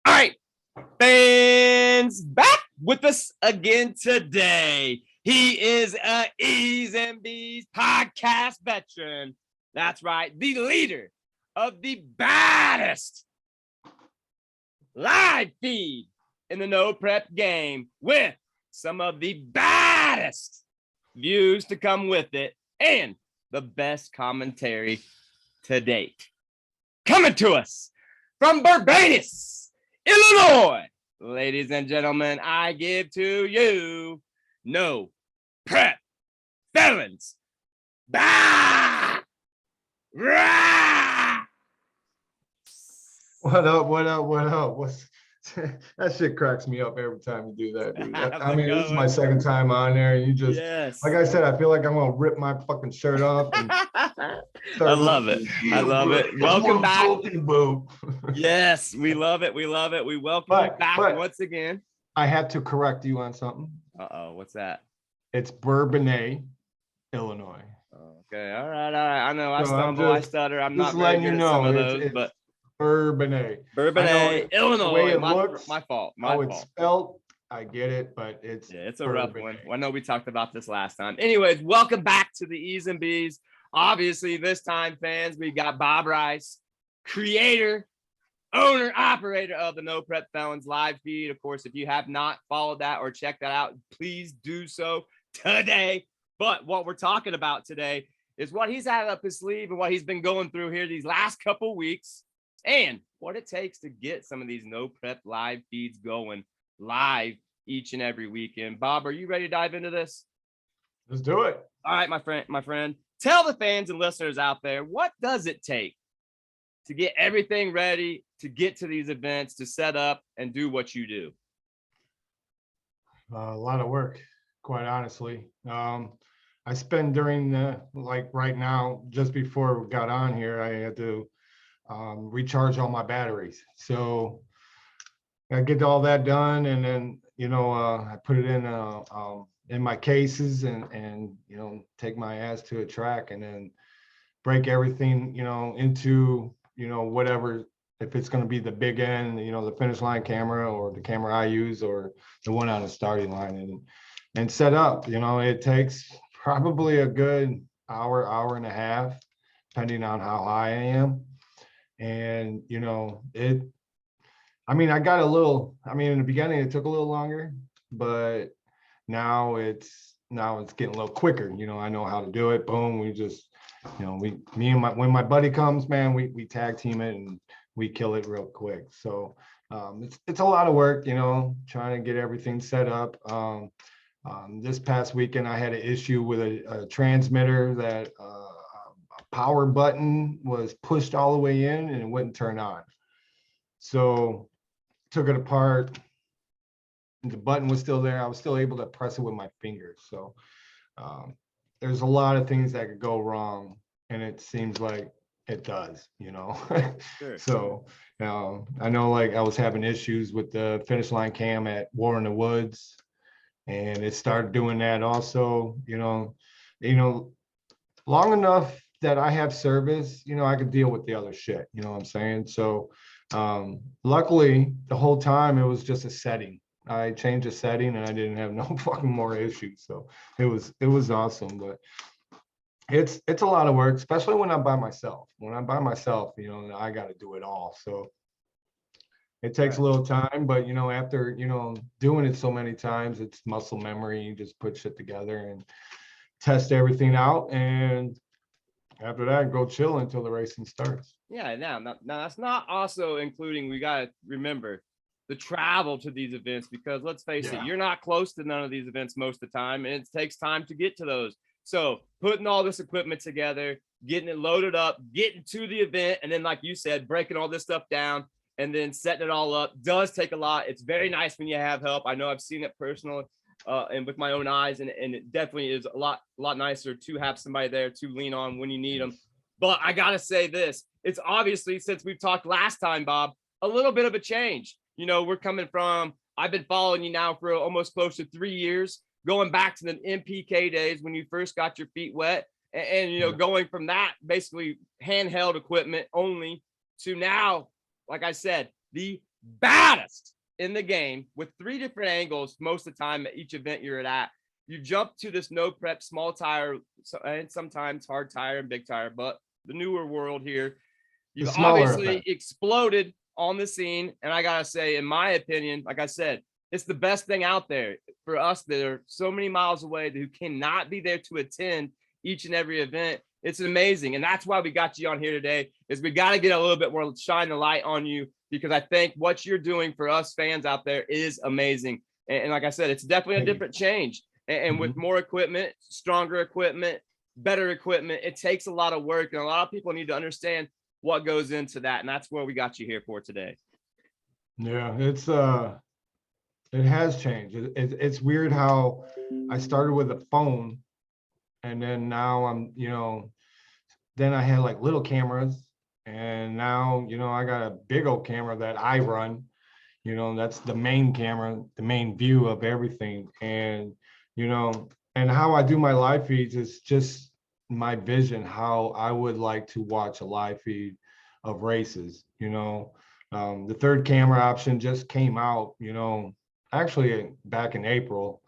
All right, fans, back with us again today. He is a E's and B's podcast veteran. That's right, the leader of the baddest live feed in the No Prep game with some of the baddest views to come with it and the best commentary to date. Coming to us from Barbados, Illinois, ladies and gentlemen, I give to you No Prep Felons. Bah! Rah! What up? What up? What up? What's that shit cracks me up every time you do that, dude. I mean, this is my second time on there. You just, Yes. like I said, I feel like I'm gonna rip my fucking shirt off. And I love it. I love it. Welcome back. Yes, we love it. We love it. We welcome you back once again. I had to correct you on something. Uh-oh, what's that? It's Bourbonnais, Illinois. Okay, all right. I know I So stumble, I stutter. I'm not very good at know, some of those, but Bourbonnais. Bourbonnais, Illinois. The way it looks, my fault. How it's spelled, I get it, but it's a rough one. I know we talked about this last time. Anyways, welcome back to the E's and B's. Obviously, this time, fans, we got Bob Rice, creator, owner, operator of the No Prep Felons live feed. Of course, if you have not followed that or checked that out, please do so today. But what we're talking about today is what he's had up his sleeve and what he's been going through here these last couple weeks and what it takes to get some of these No Prep live feeds going live each and every weekend. Bob, are you ready to dive into this? Let's do it. All right, my friend, tell the fans and listeners out there, what does it take to get everything ready to get to these events, to set up and do what you do? A lot of work, quite honestly. I spend during the, like right now, just before we got on here, I had to recharge all my batteries. So I get all that done, and then I put it in my cases and take my ass to a track and then break everything into whatever, if it's going to be the big end, the finish line camera or the camera I use or the one on the starting line and set up. It takes probably a good hour and a half, depending on how high I am. And I got a little, in the beginning it took a little longer, but now it's getting a little quicker. I know how to do it. Boom, we just, when my buddy comes, man, we tag team it and we kill it real quick. So it's a lot of work, trying to get everything set up. This past weekend, I had an issue with a transmitter that a power button was pushed all the way in and it wouldn't turn on. So took it apart. The button was still there. I was still able to press it with my fingers. So there's a lot of things that could go wrong, and it seems like it does, Sure. So I know, like, I was having issues with the finish line cam at War in the Woods, and it started doing that also. Long enough that I have service, I could deal with the other shit. You know what I'm saying? So luckily, the whole time it was just a setting. I changed the setting and I didn't have no fucking more issues. So it was awesome. But it's a lot of work, especially when I'm by myself. When I'm by myself, I got to do it all. So it takes a little time, but after doing it so many times, it's muscle memory. You just put shit together and test everything out, and after that, go chill until the racing starts. Yeah, now that's not also including, we got to remember the travel to these events, because let's face it, you're not close to none of these events most of the time, and it takes time to get to those. So putting all this equipment together, getting it loaded up, getting to the event, and then, like you said, breaking all this stuff down and then setting it all up does take a lot. It's very nice when you have help. I know I've seen it personally and with my own eyes, and it definitely is a lot nicer to have somebody there to lean on when you need them. But I gotta say this, it's obviously, since we've talked last time, Bob, a little bit of a change. We're coming from, I've been following you now for almost close to 3 years, going back to the NPK days when you first got your feet wet, and going from that basically handheld equipment only to now, like I said, the baddest in the game with 3 different angles most of the time at each event you're at. You jump to this no prep small tire and sometimes hard tire and big tire, but the newer world here, you've obviously exploded on the scene. And I gotta say, in my opinion, like I said, it's the best thing out there for us that are so many miles away who cannot be there to attend each and every event. It's amazing. And that's why we got you on here today, is we got to get a little bit more, shine the light on you, because I think what you're doing for us fans out there is amazing. And like I said, it's definitely a different change. And with more equipment, stronger equipment, better equipment, it takes a lot of work. And a lot of people need to understand what goes into that. And that's what we got you here for today. Yeah, it has changed. It's weird how I started with a phone, and then now then I had like little cameras, and now, I got a big old camera that I run, that's the main camera, the main view of everything. And, and how I do my live feeds is just my vision, how I would like to watch a live feed of races. The third camera option just came out, actually back in April.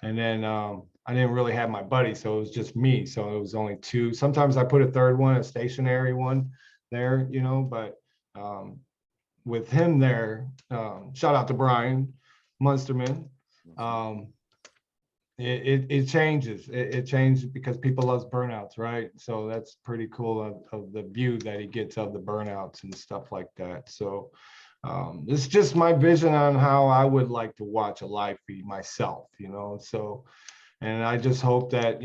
And then I didn't really have my buddy, so it was just me. So it was only 2. Sometimes I put a third one, a stationary one there, but with him there, shout out to Brian Munsterman. It changes. It changed because people love burnouts, right? So that's pretty cool of the view that he gets of the burnouts and stuff like that. So it's just my vision on how I would like to watch a live feed myself, so, and I just hope that,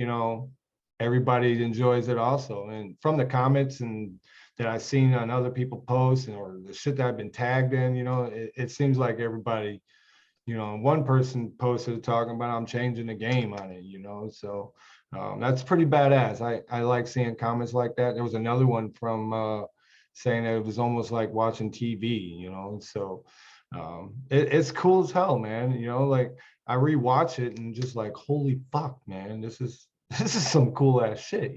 everybody enjoys it also. And from the comments and that I've seen on other people posts, or the shit that I've been tagged in, it seems like everybody, one person posted talking about I'm changing the game on it, so that's pretty badass. I like seeing comments like that. There was another one from saying that it was almost like watching TV, so it's cool as hell, man. Like I rewatch it and just like, holy fuck, man, this is some cool ass shit,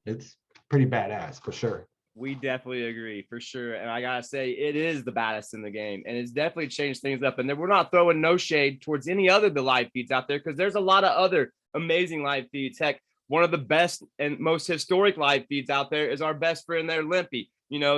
it's pretty badass for sure. We definitely agree, for sure. And I gotta say, it is the baddest in the game, and it's definitely changed things up. And then we're not throwing no shade towards any other the live feeds out there, because there's a lot of other amazing live feeds. Heck, one of the best and most historic live feeds out there is our best friend there, Limpy.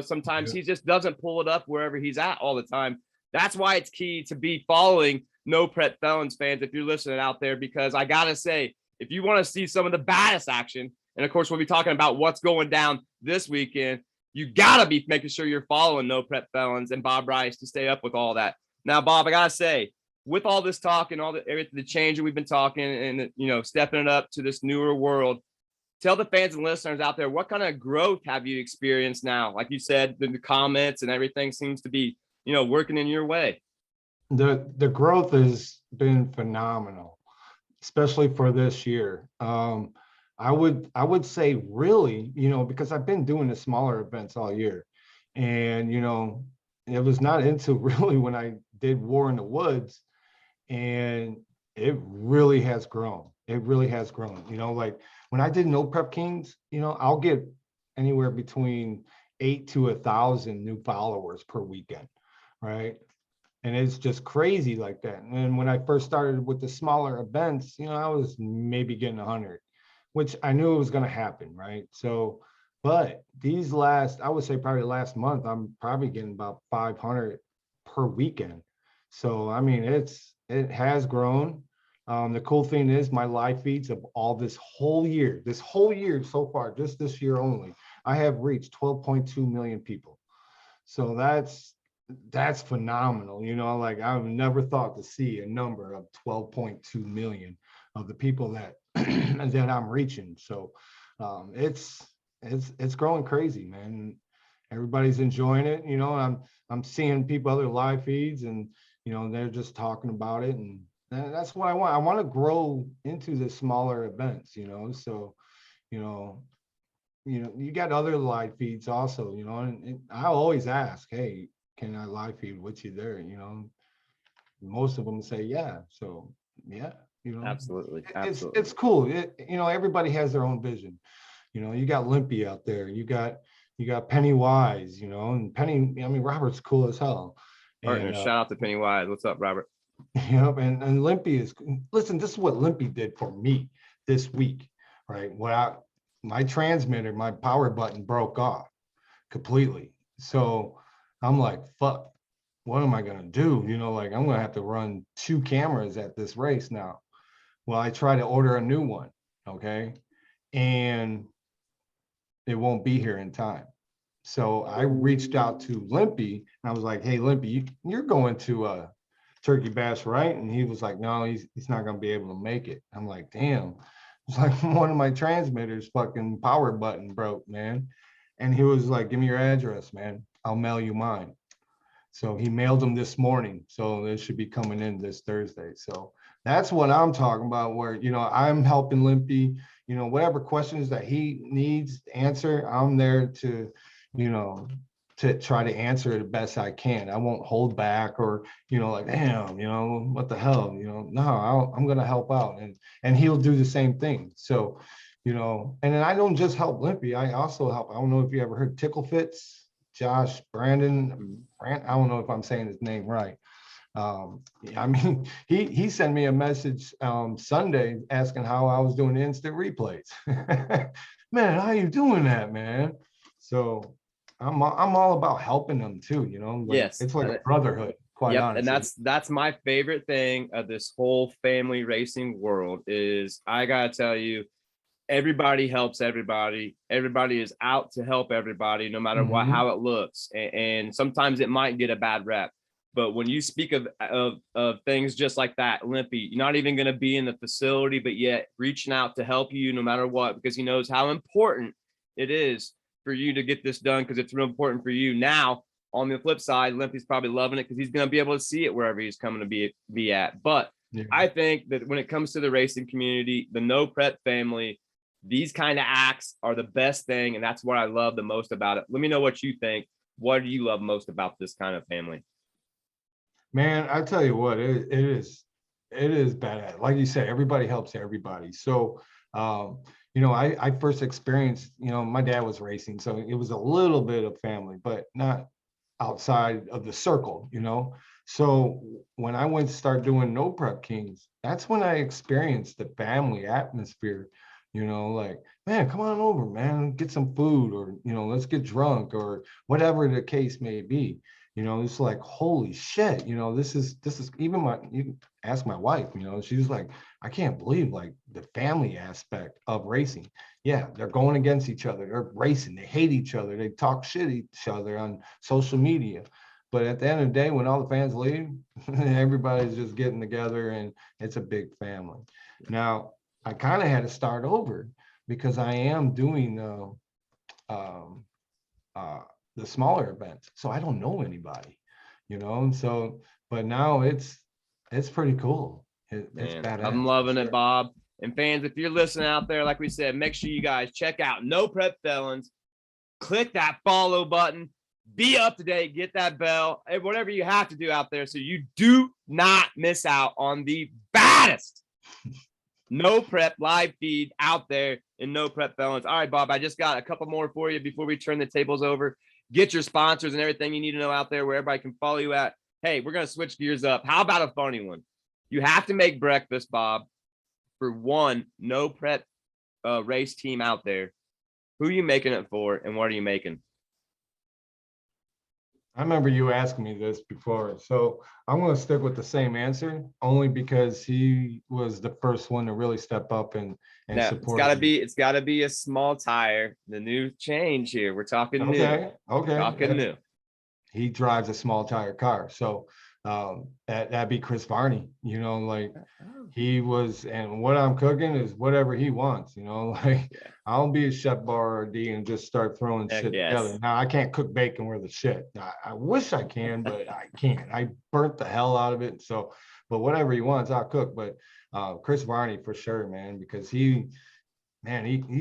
Sometimes he just doesn't pull it up wherever he's at all the time. That's why it's key to be following No Prep Felons fans if you're listening out there, because I gotta say, if you want to see some of the baddest action, and of course we'll be talking about what's going down this weekend, you gotta be making sure you're following No Prep Felons and Bob Rice to stay up with all that. Now, Bob, I gotta say, with all this talk and all the change that we've been talking, and stepping it up to this newer world, tell the fans and listeners out there, what kind of growth have you experienced now? Like you said, the comments and everything seems to be, working in your way. The growth has been phenomenal, especially for this year. I would say really, because I've been doing the smaller events all year, and it was not into really when I did War in the Woods, and it really has grown. It really has grown. Like when I did No Prep Kings, I'll get anywhere between 8 to 1,000 new followers per weekend, right? And it's just crazy like that. And when I first started with the smaller events, I was maybe getting 100, which I knew it was going to happen, right? So, but these I would say probably last month, I'm probably getting about 500 per weekend. So, I mean, it has grown. The cool thing is my live feeds of all this whole year so far, just this year only, I have reached 12.2 million people. So that's phenomenal. Like I've never thought to see a number of 12.2 million of the people that that I'm reaching. So it's growing crazy, man. Everybody's enjoying it. I'm seeing people other live feeds, and they're just talking about it, and that's what I want. I want to grow into the smaller events, so you got other live feeds also, and I always ask, hey, can I live feed with you there? Most of them say yeah. So yeah, Absolutely. It's cool. Everybody has their own vision. You got Limpy out there. You got Pennywise. And Penny. I mean, Robert's cool as hell. Partner, shout out to Pennywise. What's up, Robert? Yep, and Limpy is, listen, this is what Limpy did for me this week, right? My transmitter, my power button broke off completely. So I'm like, fuck, what am I gonna do? You know, like I'm gonna have to run 2 cameras at this race now. Well, I try to order a new one, okay? And it won't be here in time. So I reached out to Limpy and I was like, hey, Limpy, you're going to Turkey Bash, right? And he was like, no, he's not gonna be able to make it. I'm like, damn. It's like one of my transmitters fucking power button broke, man. And he was like, give me your address, man. I'll mail you mine. So he mailed them this morning. So it should be coming in this Thursday. So that's what I'm talking about, where, you know, I'm helping Limpy, you know, whatever questions that he needs to answer, I'm there to, you know, to try to answer it the best I can. I won't hold back or, you know, like, damn, you know, what the hell, you know, no, I'm going to help out, and he'll do the same thing. So, you know, and then I don't just help Limpy. I also help. I don't know if you ever heard Tickle Fits, Josh Brandon, I don't know if I'm saying his name right. I mean, he sent me a message Sunday asking how I was doing the instant replays. Man, how you doing that, man? So I'm all about helping them too, you know. Like, Yes, it's like a brotherhood, quite honestly. And that's my favorite thing of this whole family racing world is, I gotta tell you, everybody helps everybody. Everybody is out to help everybody, no matter what, how it looks. And sometimes it might get a bad rep. But when you speak of things just like that, Limpy, you're not even going to be in the facility, but yet reaching out to help you no matter what, because he knows how important it is for you to get this done, because it's real important for you. Now, on the flip side, Limpy's probably loving it because he's going to be able to see it wherever he's coming to be at. But I think that when it comes to the racing community, the No Prep family, these kind of acts are the best thing. And that's what I love the most about it. Let me know what you think. What do you love most about this kind of family? Man, I tell you what, it is bad. Like you said, everybody helps everybody. So, you know, I first experienced, you know, my dad was racing, so it was a little bit of family, but not outside of the circle, you know. So when I went to start doing No Prep Kings, that's when I experienced the family atmosphere. You know, like, man, come on over, man, get some food, or, you know, let's get drunk, or whatever the case may be. You know, it's like, holy shit, you know, this is even you ask my wife, you know, she was like, I can't believe like the family aspect of racing. Yeah, they're going against each other, they're racing, they hate each other, they talk shit each other on social media. But at the end of the day, when all the fans leave, everybody's just getting together and it's a big family. Now, I kind of had to start over because I am doing the smaller events, so I don't know anybody, you know. And so, but now it's pretty cool. It's badass. I'm loving it, Bob. And fans, if you're listening out there, like we said, make sure you guys check out No Prep Felons. Click that follow button. Be up to date. Get that bell. Whatever you have to do out there, so you do not miss out on the baddest No Prep live feed out there in No Prep Felons. All right, Bob, I just got a couple more for you before we turn the tables over. Get your sponsors and everything you need to know out there where everybody can follow you at. Hey, we're going to switch gears up. How about a funny one? You have to make breakfast, Bob, for one No Prep race team out there. Who are you making it for, and what are you making? I remember you asking me this before, so I'm going to stick with the same answer, only because he was the first one to really step up and support. It's got to be a small tire. The new change here. We're talking new. Okay. Talking new. He drives a small tire car, so that'd be Chris Varney. You know, like he was, and what I'm cooking is whatever he wants. You know, like I'll be a chef Boyardee and just start throwing shit together. Now I can't cook bacon worth of shit. I wish I can, but I can't. I burnt the hell out of it. So, but whatever he wants, I'll cook. But Chris Varney for sure, man, because he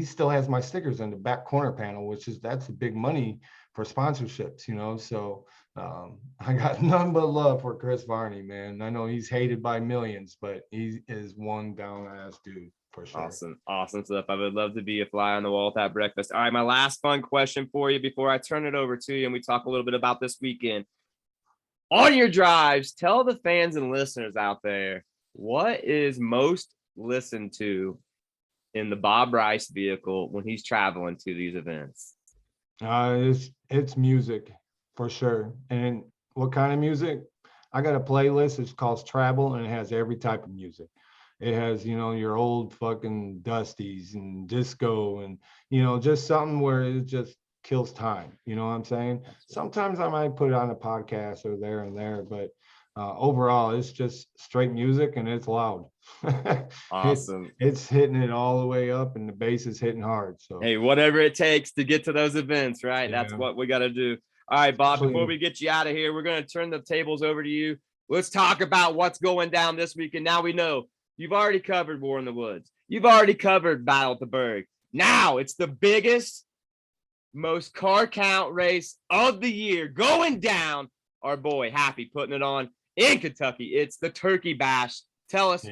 still has my stickers in the back corner panel, that's the big money for sponsorships, you know. So I got none but love for Chris Varney, man. I know he's hated by millions, but he is one down ass dude for sure. Awesome stuff. I would love to be a fly on the wall at that breakfast. All right, my last fun question for you before I turn it over to you and we talk a little bit about this weekend. On your drives, tell the fans and listeners out there what is most listened to in the Bob Rice vehicle when he's traveling to these events. It's music for sure. And what kind of music? I got a playlist. It's called Travel, and it has every type of music. It has, your old fucking Dusties and disco, and just something where it just kills time. You know what I'm saying? Sometimes I might put it on a podcast or there and there, but overall, it's just straight music, and it's loud. Awesome. It's hitting it all the way up, and the bass is hitting hard. So hey, whatever it takes to get to those events, right? Yeah. That's what we got to do. All right, Bob, before we get you out of here, we're going to turn the tables over to you. Let's talk about what's going down this weekend. Now we know you've already covered War in the Woods. You've already covered Battle at the Berg. Now it's the biggest, most car count race of the year going down. Our boy Happy putting it on in Kentucky. It's the Turkey Bash. Tell us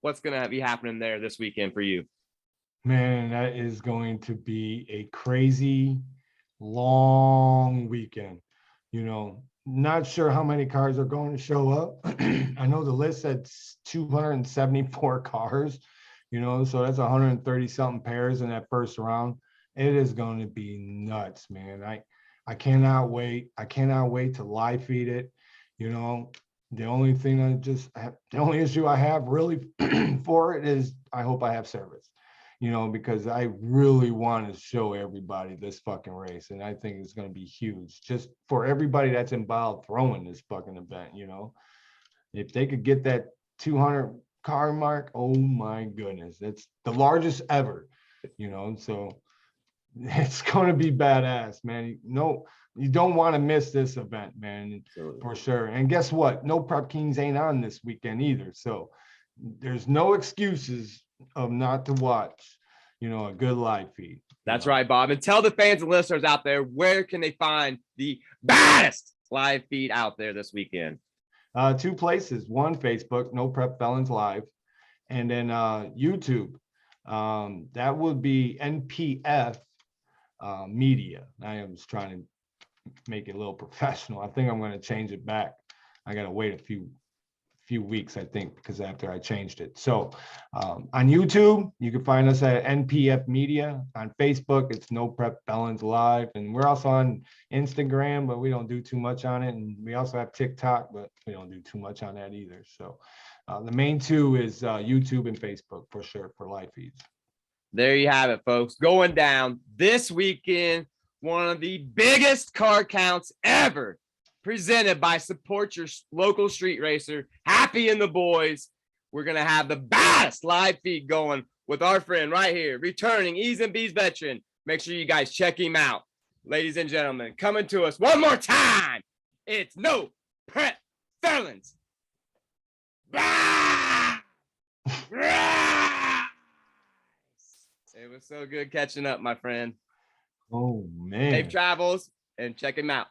what's going to be happening there this weekend for you. Man, that is going to be a crazy long weekend. Not sure how many cars are going to show up. I know the list said 274 cars, so that's 130 something pairs in that first round. It is going to be nuts, man. I cannot wait. I cannot wait to live feed it. The only thing the only issue I have really for it is I hope I have service. Because I really want to show everybody this fucking race. And I think it's going to be huge just for everybody that's involved throwing this fucking event. If they could get that 200 car mark, oh my goodness, that's the largest ever, so it's going to be badass, man. You don't want to miss this event, man, for sure. And guess what? No Prep Kings ain't on this weekend either. So there's no excuses of not to watch, a good live feed. That's right, Bob. And tell the fans and listeners out there, where can they find the baddest live feed out there this weekend? Two places. One, Facebook, No Prep Felons Live, and then YouTube. That would be NPF Media. I am just trying to make it a little professional. I think I'm going to change it back. I got to wait a few weeks, I think, because after I changed it. So on YouTube, you can find us at NPF Media. On Facebook, it's No Prep Felons Live. And we're also on Instagram, but we don't do too much on it. And we also have TikTok, but we don't do too much on that either. So the main two is YouTube and Facebook for sure for live feeds. There you have it, folks. Going down this weekend, one of the biggest car counts ever, presented by Support Your Local Street Racer, Happy and the Boys. We're going to have the baddest live feed going with our friend right here, returning E's and B's veteran. Make sure you guys check him out. Ladies and gentlemen, coming to us one more time, it's No Prep Felons. It was so good catching up, my friend. Oh, man. Safe travels and check him out.